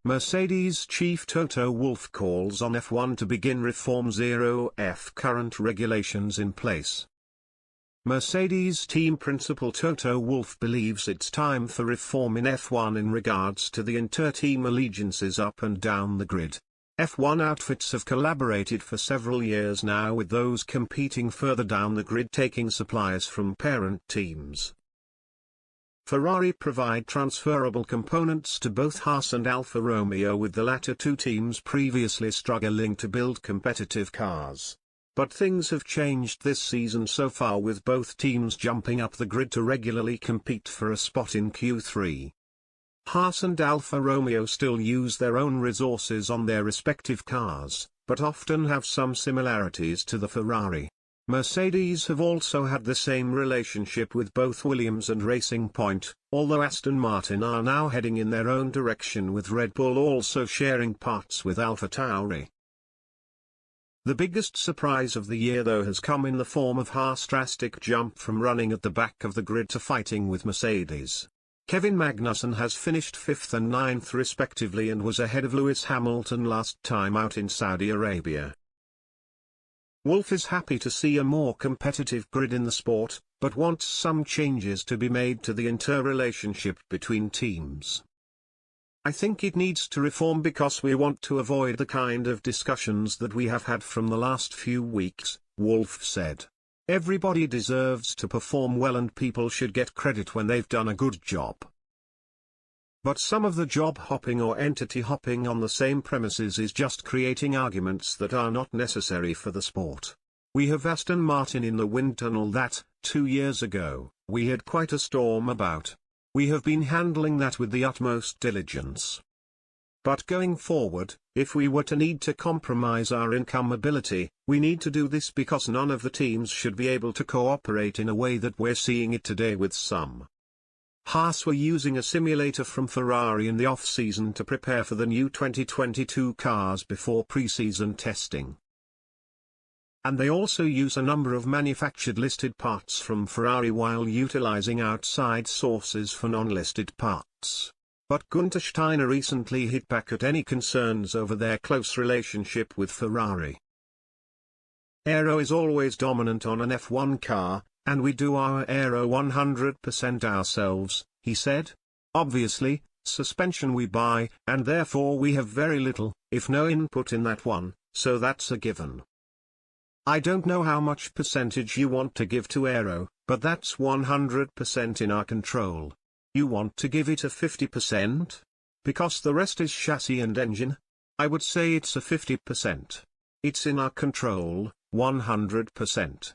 Mercedes chief Toto Wolff calls on F1 to begin reform. 0F current regulations in place. Mercedes team principal Toto Wolff believes it's time for reform in F1 in regards to the inter-team allegiances up and down the grid. F1 outfits have collaborated for several years now with those competing further down the grid, taking supplies from parent teams. Ferrari provide transferable components to both Haas and Alfa Romeo, with the latter two teams previously struggling to build competitive cars. But things have changed this season so far, with both teams jumping up the grid to regularly compete for a spot in Q3. Haas and Alfa Romeo still use their own resources on their respective cars, but often have some similarities to the Ferrari. Mercedes have also had the same relationship with both Williams and Racing Point, although Aston Martin are now heading in their own direction, with Red Bull also sharing parts with AlphaTauri. The biggest surprise of the year though has come in the form of Haas' drastic jump from running at the back of the grid to fighting with Mercedes. Kevin Magnussen has finished 5th and 9th respectively and was ahead of Lewis Hamilton last time out in Saudi Arabia. Wolff is happy to see a more competitive grid in the sport, but wants some changes to be made to the interrelationship between teams. "I think it needs to reform because we want to avoid the kind of discussions that we have had from the last few weeks," Wolff said. "Everybody deserves to perform well and people should get credit when they've done a good job. But some of the job hopping or entity hopping on the same premises is just creating arguments that are not necessary for the sport. We have Aston Martin in the wind tunnel that, 2 years ago, we had quite a storm about. We have been handling that with the utmost diligence. But going forward, if we were to need to compromise our income ability, we need to do this because none of the teams should be able to cooperate in a way that we're seeing it today with some." Haas were using a simulator from Ferrari in the off-season to prepare for the new 2022 cars before pre-season testing. And they also use a number of manufactured listed parts from Ferrari while utilizing outside sources for non-listed parts. But Günther Steiner recently hit back at any concerns over their close relationship with Ferrari. "Aero is always dominant on an F1 car, and we do our aero 100% ourselves," he said. "Obviously, suspension we buy, and therefore we have very little, if no input in that one, so that's a given. I don't know how much percentage you want to give to aero, but that's 100% in our control. You want to give it a 50%? Because the rest is chassis and engine? I would say it's a 50%. It's in our control, 100%.